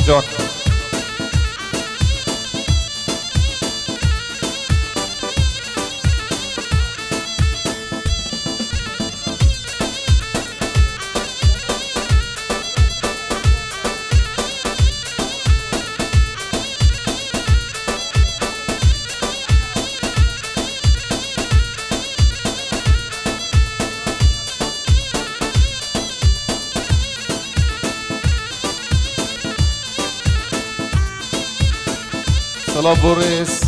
جون. سلام بوريس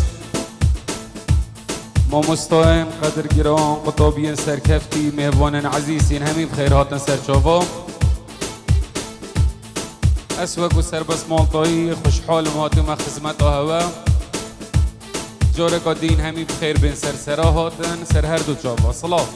ما مستاهم قدر گران قطابین سرکفتی مهوانن عزیزین همین بخیر هاتن سرچاوا اسوک و سربس مالطایی خوشحال مهاتم خدمت هوا جارکا دین همین بخیر بین سرسرا هاتن سر هر دو چاوا سلام.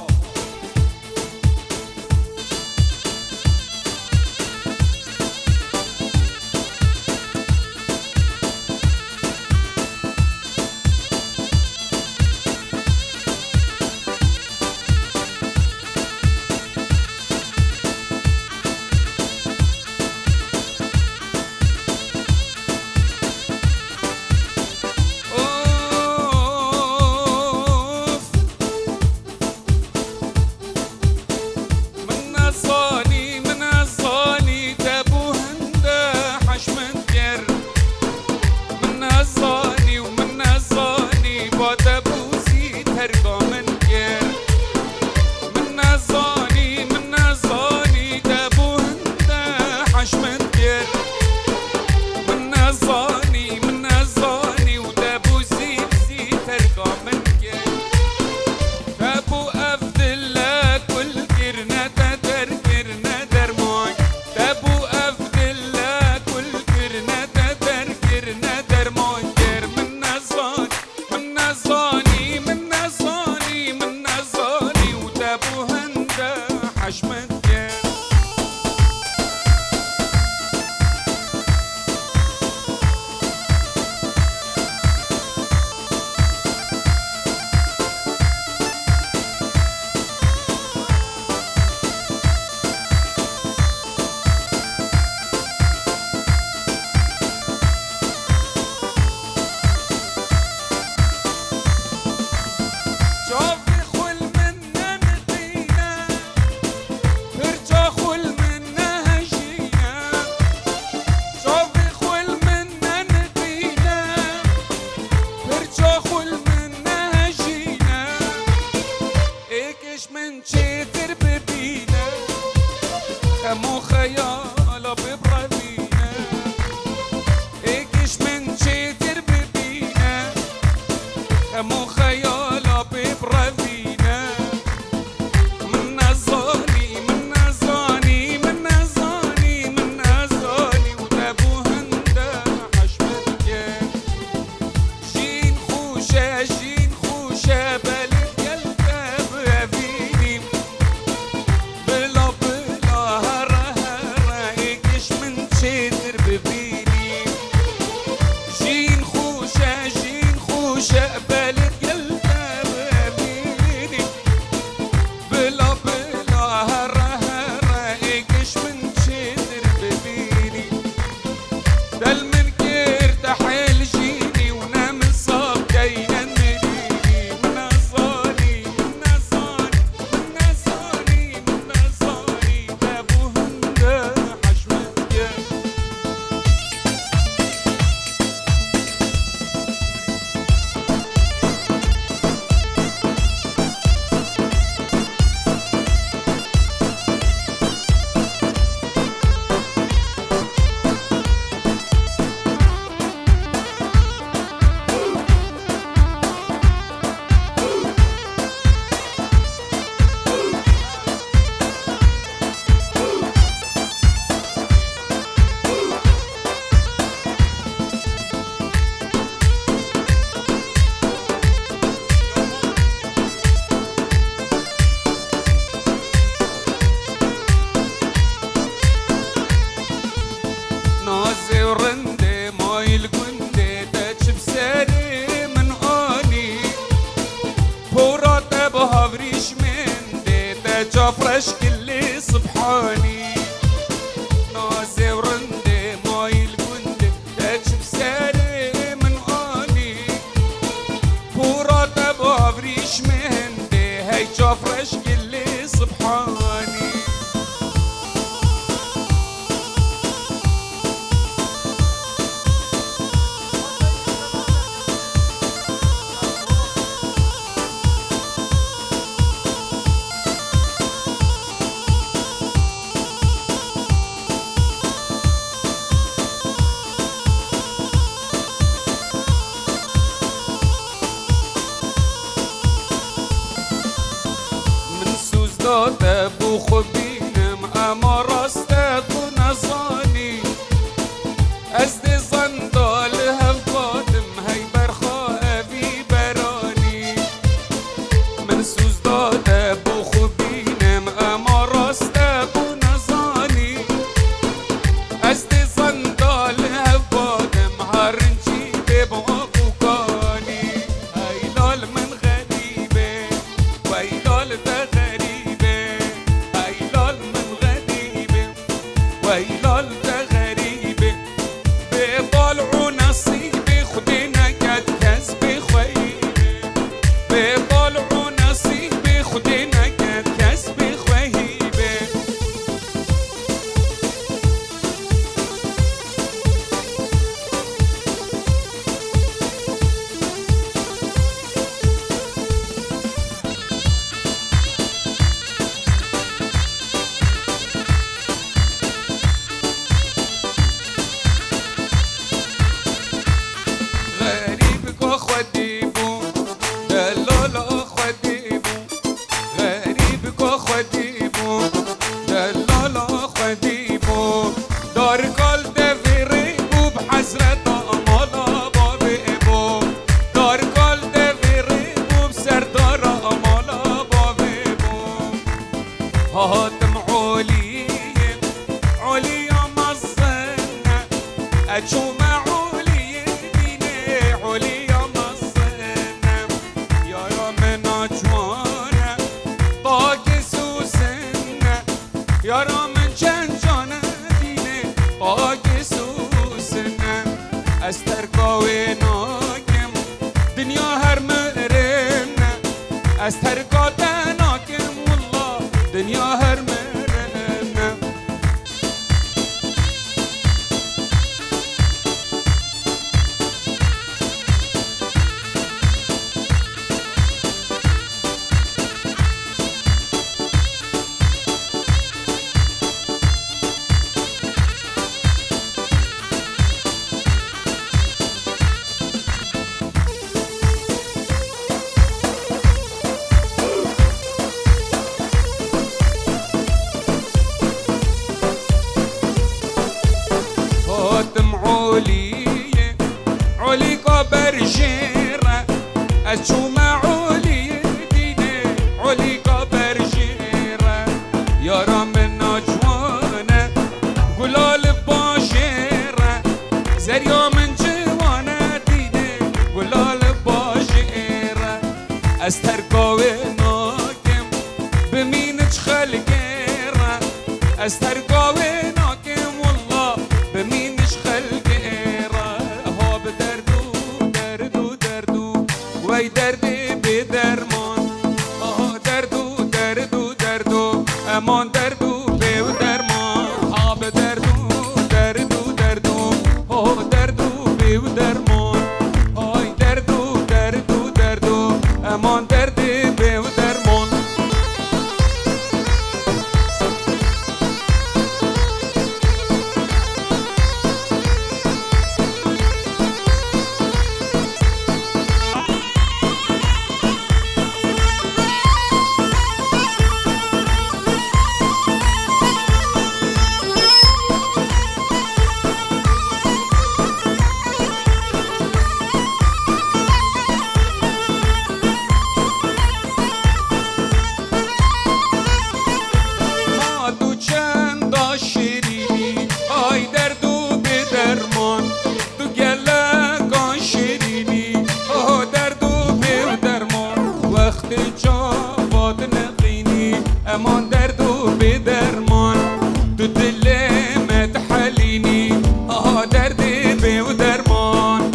جافرش كل صبحاني نازي ورندي ماي الجندي قلب غريبة بطلعوا نصيبي خدنا قد كسبي خيبة بطلعوا نصيبي خدنا قد كسبي خيبة غريبك وخديبو دلولا خديبو غريبك وخديبو دلولا خديبو دار كل دفريبو بحسرة أمالا بابيبو دار كل دفريبو بسردار أمالا بابيبو هاتم عليا عليا مصنع أجوم عليا ديني عليا مصنع يا رامن أجوانا طاق سوسنع يا رامن جنجانا ديني طاق سوسنع استرقاوي ناكم دنيا هر مرنا استرقا تناكم والله دنيا هر مرنا هاتم عليا عليك برجيرة أجوم عليا ديني عليك برجيرة يا رامن أجوانا قلال باجيرة زريا من جوانا ديني قلال باجيرة استرقاوي ناكم بمينج خلقيرة استرقاوي ناكم والله بمينش خلقيرة هو بدردو دردو دردو وي دردي بدرمان دردو دردو دردو امان دردو بدرمان ها بدردو دردو دردو هو دردو بدرمان هاي دردو دردو دردو امان دردي بدرمان امان دردو بدرمان تو دل متحلینی دردی به و درمان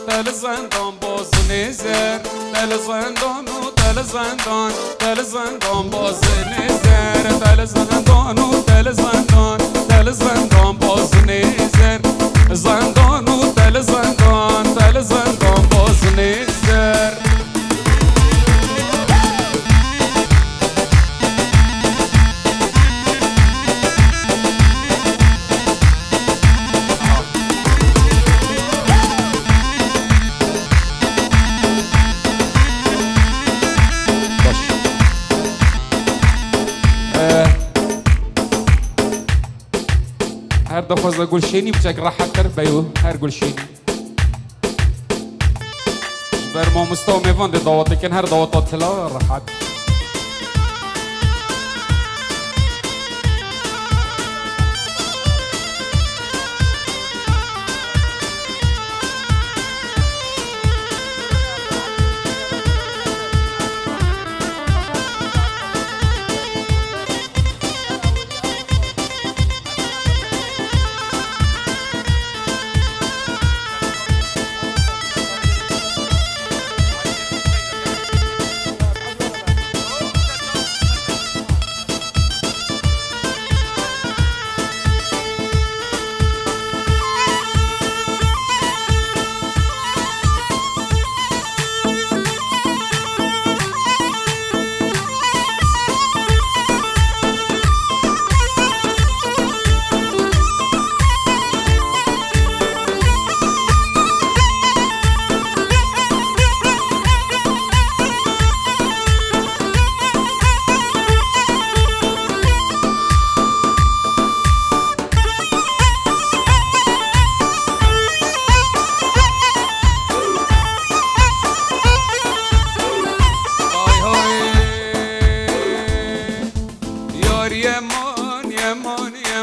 تل زندان باز نزر تل زندان و تل زندان تل زندان باز نزر تل زندان و تل زندان تل زندان باز نزر زندان و تل زندان تل زندان باز نزر دفاز گلشینی بچک راحت تر بیو هر گلشینی بر ما مستوى میوان ده دعوت کن هر دعوت طلا راحت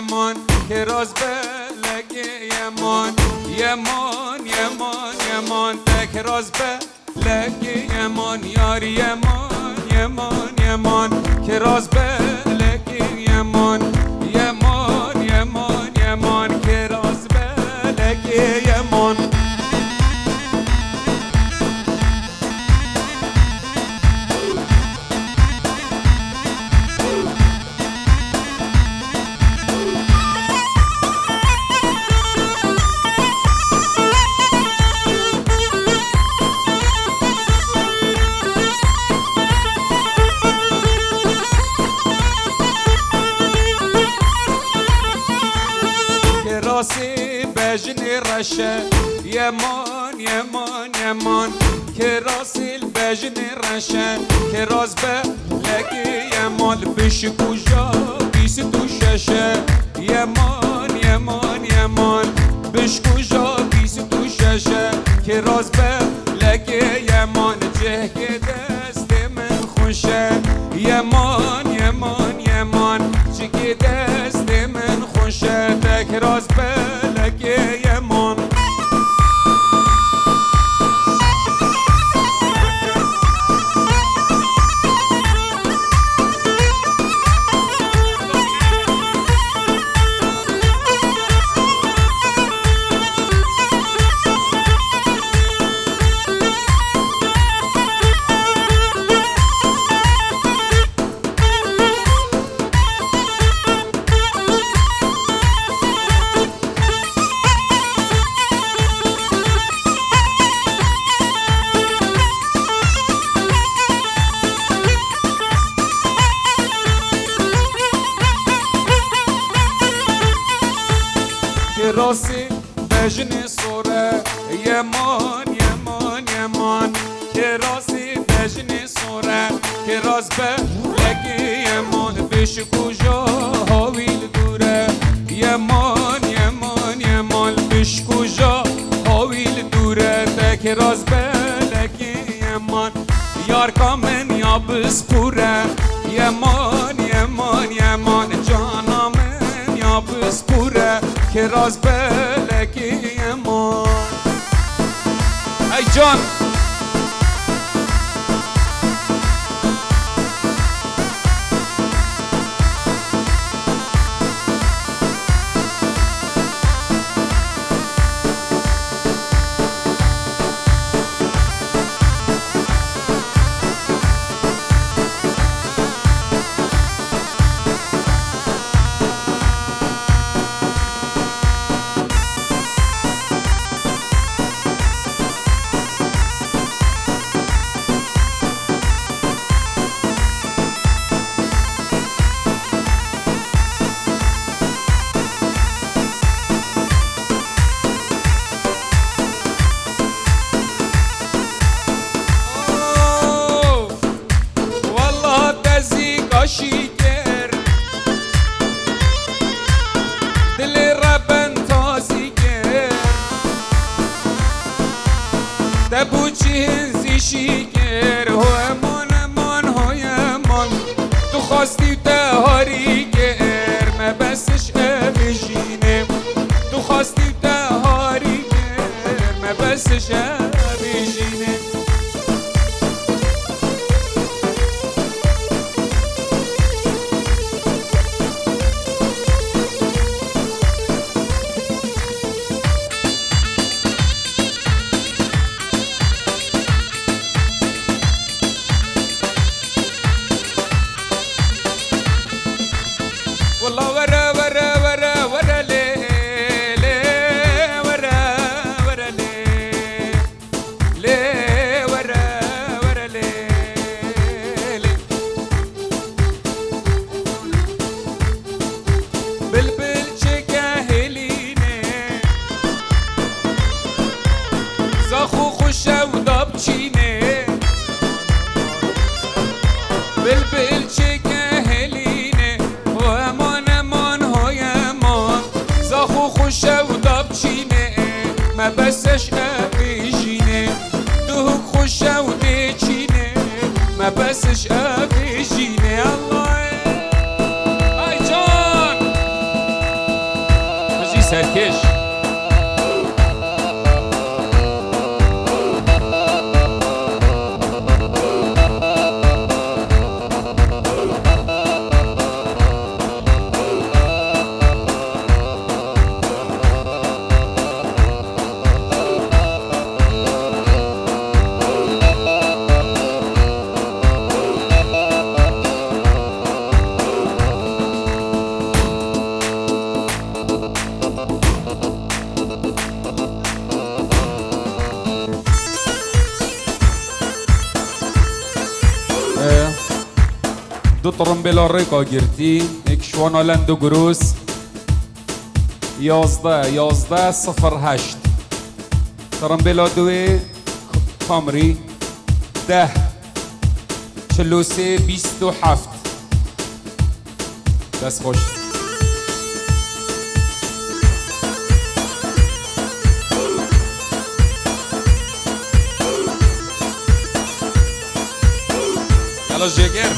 یمان که راز بلگه یمان تک راز بلگه یمان یاری یمان که راز بلگه یمان که راز بلگه یمان راسی بجنی رشه یمان که راسی بجنی رشه که راز به لگی یمان بش کجا بیس تو ششه یمان بش کجا بیس تو ششه که راز به لگی یمان جه که دست من خوشه یمان چه که دست من خوشه تک راز بلگه یمان راسی بجنی سوره یمان که راسی بجنی سوره که راز به لگی یمان بش کجا هاویل دوره یمان بش کجا هاویل دوره تک راز به لگی یمان یار کامن یا بسپوره یمان جانا من یا بسپوره که راز بلگی یمان ای جان بسش بیجینه والله ورا ورا ورا ورا لي لي ورا ورا لي لي ورا ورا لي لي بلبل شكاهليني زاخو خوشة ودابتشيني بلبل شكاهليني وامان امان های امان زاخو خوشه و دابچینه ما بسش ابیجینه دوک خوشه و دیچینه ما بسش ابیجینه الله ای جان مجی سرکش دو ترمبلا ریکا گرتی یک شوانا لندو گروس 11-11-08 ترمبلا دوی خامری 10-43-27 دست خوش یالا جگر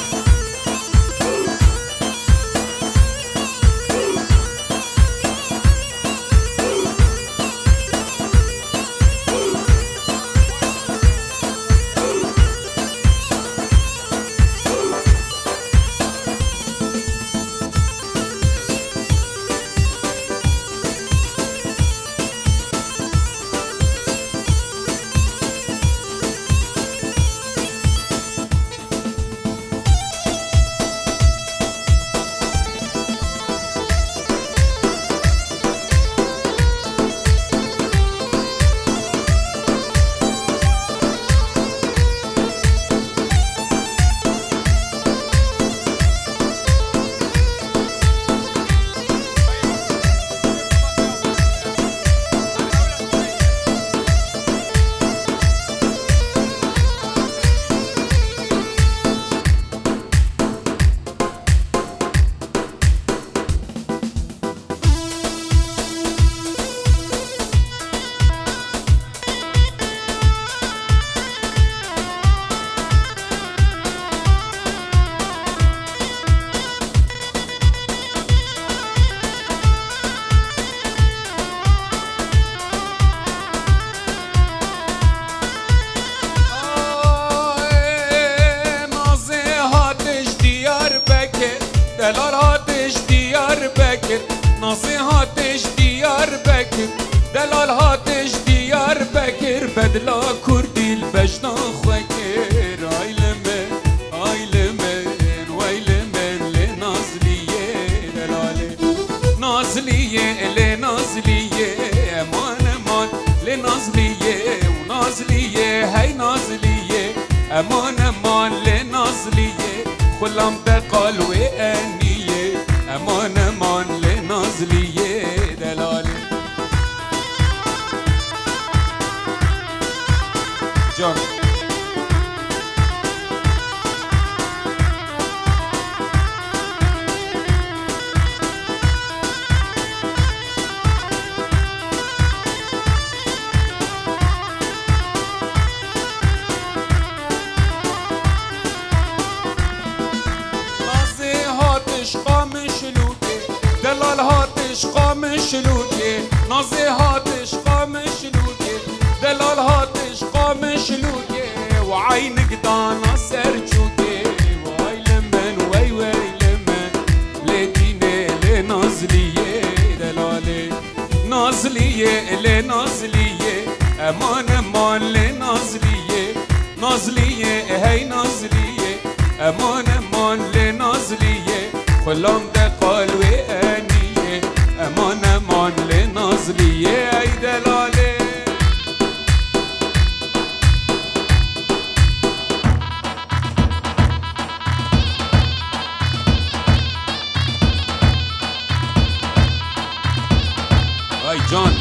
دلال هاتش دیار بکر نازی هاتش دیار بکر دلال هاتش دیار بکر بدلا کردیل بجنا خوکر آیلمه آیلمه ویلمه لنازلیه دلاله نازلیه لنازلیه امان امان لنازلیه و نازلیه هی نازلیه امان امان لنازلیه خلام دقال و انیه امان امان لنازلیه دلاله جان دلال هاتش قامش لوده نازه هاتش قامش لوده دلال دانا سرچوكي واي لمن واي واي لمن لديني لنازلية دلالي نازلية لنازلية امان امان لنازلية نازلية هي نازلية امان امان لنازلية خلام ده قلبي انية امان امان لنازلية اي دلالي اي جان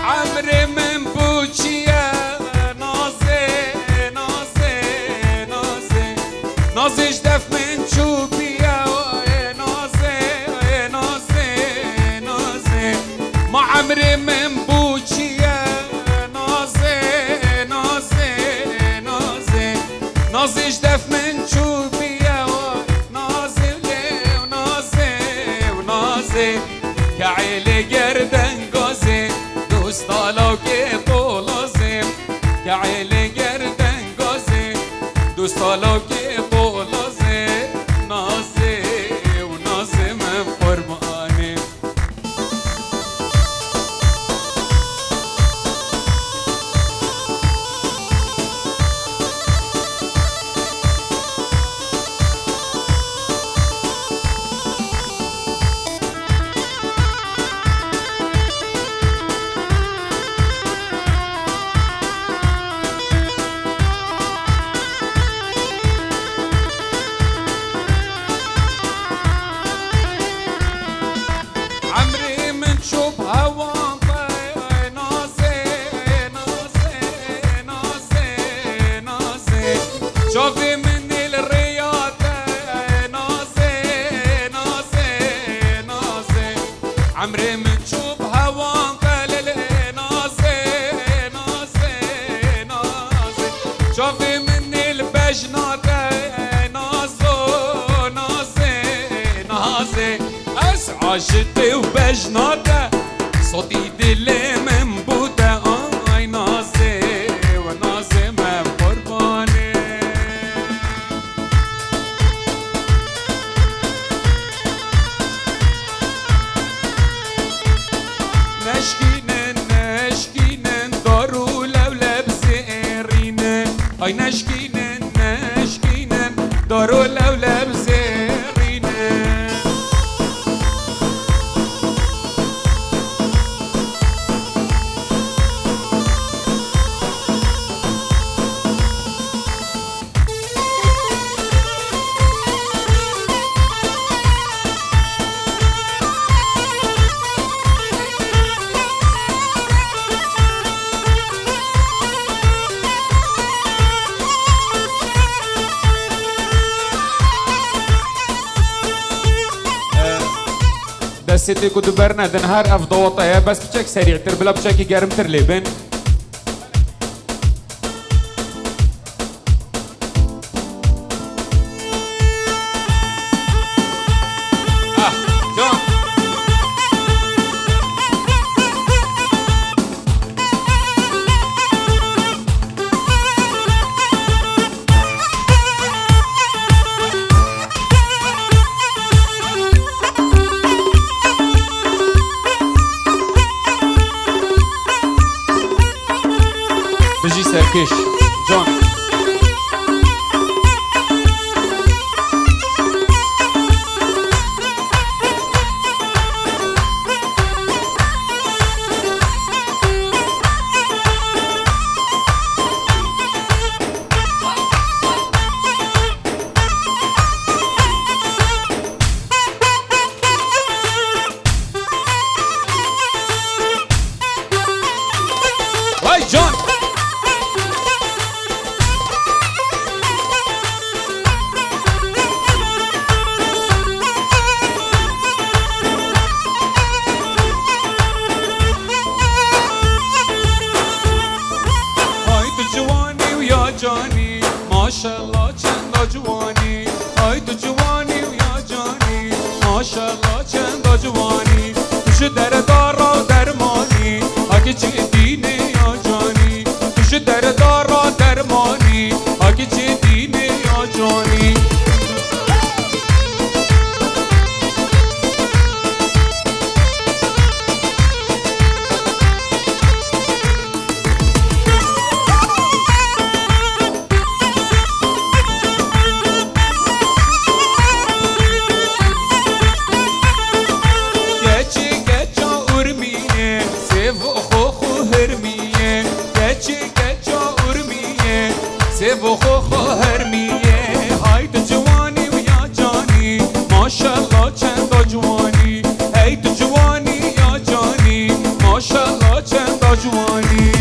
عمري من بوچيا نازي نازي نازي نازي جدف من شوبيا نازي نازي نازي ما عمري من بوچيا نازي نازي نازي نازي جدف من شوبيا نازي ونازي ونازي كعيلي جردن قازي دوستالو که تو لازم که عیل گردن گازه دوستالو که تو لازم نازه و نازم قربانه شوفي مني الرياضة نازي نازي نازي عمري من شوف هوان قلل نازي نازي نازي شوفي مني البجنة نازو نازي نازي اسعى شتي وبجنة صوتي دلي من بوتا اي نازي ونازي من قرباني نشكينن نشكينن دارو لولب زيرينن اي نشكينن نشكينن دارو لولب زيرينن دستي كنت برنا دنهار افضوطه بس بشك سريع تربلا بشكي جارم ترليبن بجی سرکش جان وای جان های تو جوانی و یا جانی ماشالله چندا جوانی های تو جوانی و یا جانی ماشالله چندا جوانی توش در دارا درمانی اگه چی دینه یا جانی توش در دارا درمانی اگه چی دینه یا جانی سیو خو هرمیه های تو جوانی و یا جانی ماشالله چندا جوانی ای تو جوانی یا جانی ماشالله چندا جوانی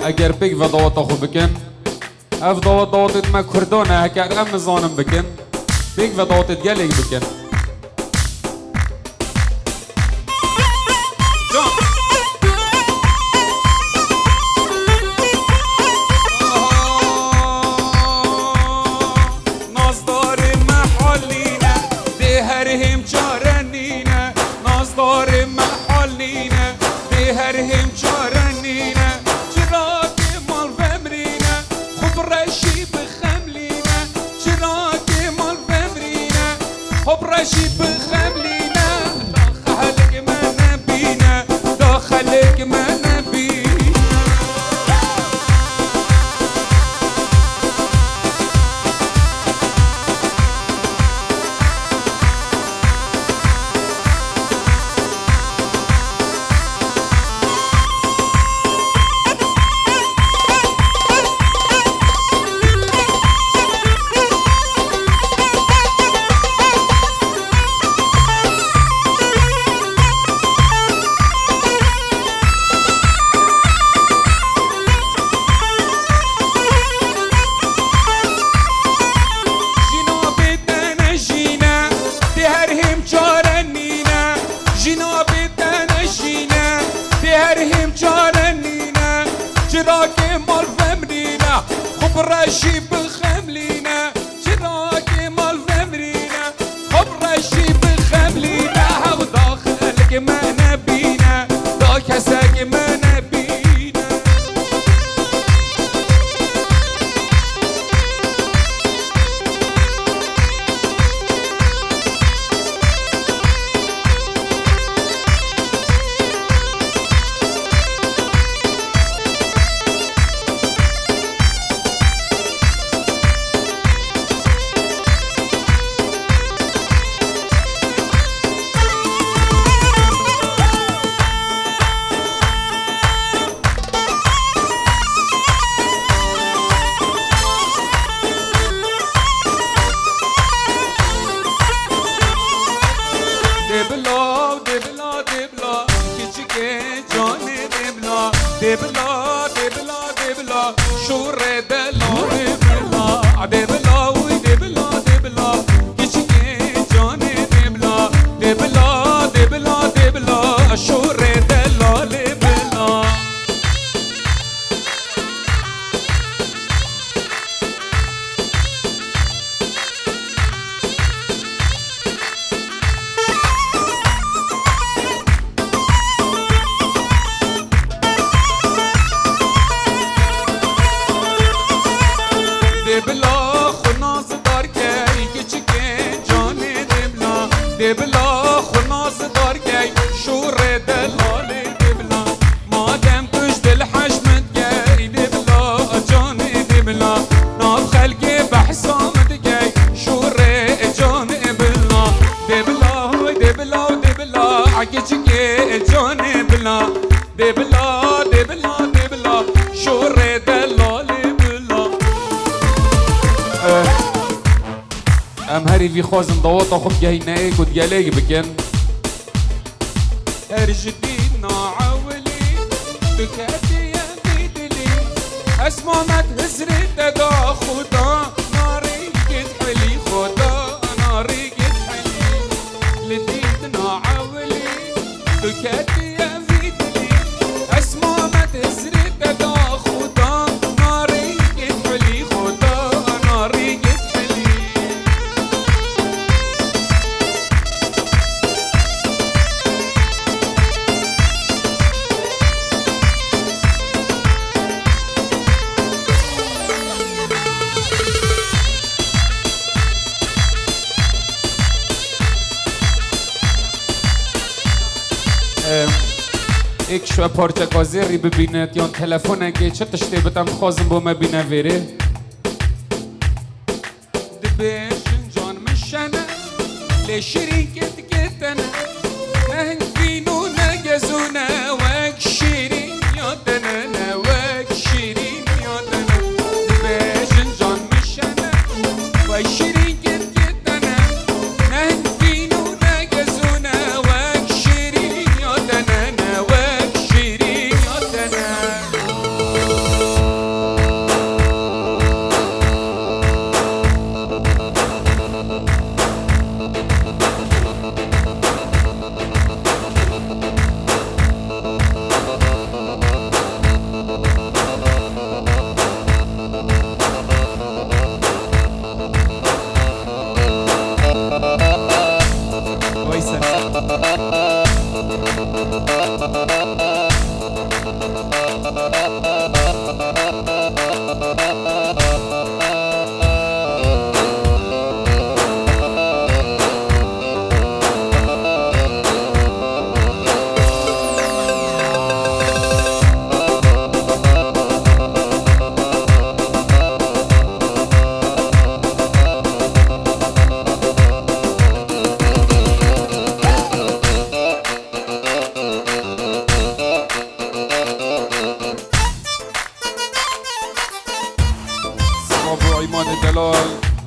اگر بگ و دعوت خو بکن اف دعوت ما کردانه اگر ام زانم بکن بگ و دعوت گلگ بکن نازدار محالینه ده هر هم چارنینه نازدار محالینه ده هر هم چارنینه رشی بخملینه چراغ مال بمرینه خب رشی بخملینه داخلك ما نبینه داخلك ما نبینه چراغ مال بمرینه خب رشی بخملینه چراغ مال بمرینه خب رشی بخملینه و داخلك ما نبینه دا کسک ما نبینه دبلا خناس دارگی شور دلال دبلا مادم توش دل حشمت گی دبلا جان دبلا ناف خلقی بحسامت گی شور جان بلا دبلا دبلا دبلا عگجگی جان بلا دبلا دبلا دبلا شور دلال بلا ام هری في خوازن ضواطا خب جاي نايك وديالي بكن ارجدينا عاولي دكاتي يا بيدلي اسمع ما تهزري تدا خدا ناري قد حلي خدا ناري قد حلي لديتنا عاولي دكاتي يا بيدلي اسمع ما تهزري تدا خدا ناري قد حلي خدا ناري قد ایک شو پارچه کازری ببیند یا تلفن اگه چه تشتی بتم خوازم با مبینه ویره دبیشن جان مشنه لی شریکت گتنه نهنگ بینو نگزونه وک شیرین یادنه وک شیرین یادنه دبیشن جان مشنه وک شریکت گتنه نهنگ بینو نگزونه وک شیرین یادنه سلافو ایمان دلال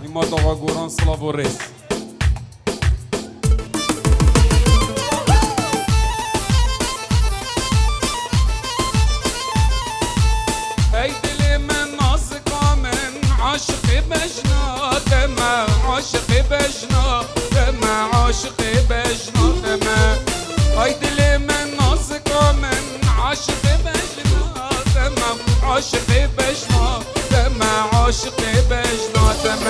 ایمان آقا گوران سلافو ریس ای دل من نازکا من عاشق بجناتم عاشق بجناتم عاشق بجناتم ای دل من نازکا من عاشق بجناتم عاشق بجناتم عاشق بجناتم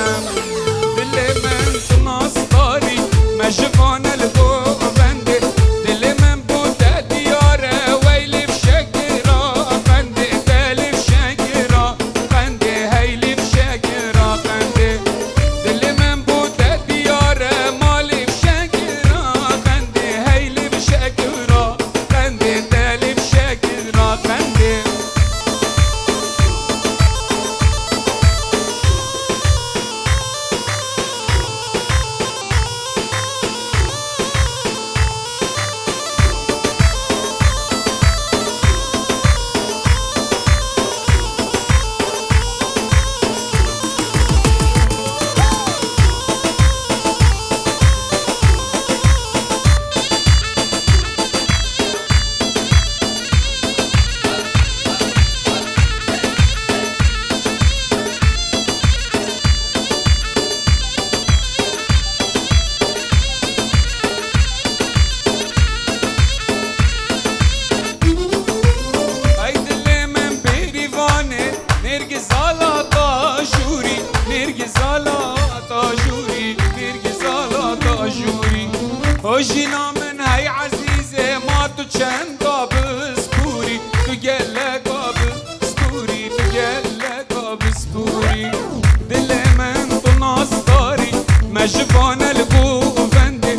دل من تناس داری مجبان الگو بنده دل من بوده دیاره ویلی بشکرا قنده دل بشکرا قنده هیلی بشکرا قنده دل من بوده دیاره مالی بشکرا قنده هیلی بشکرا قنده دل بشکرا قنده وجينا من هاي عزيزة ما تشن قابل سبوري تقل قابل سبوري تقل قابل سبوري دل من طناس داري مجبان البو فندي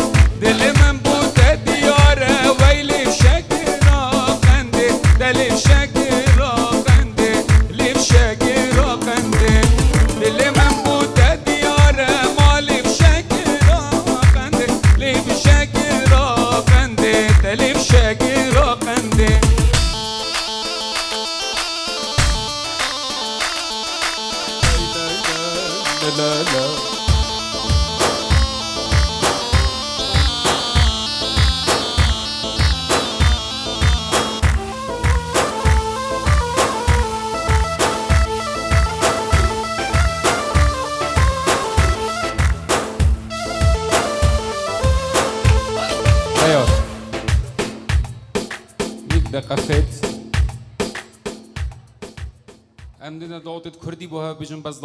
بلا ايوه 100 دقيقة فات عندنا ضغطة كردي بوها بيجن بس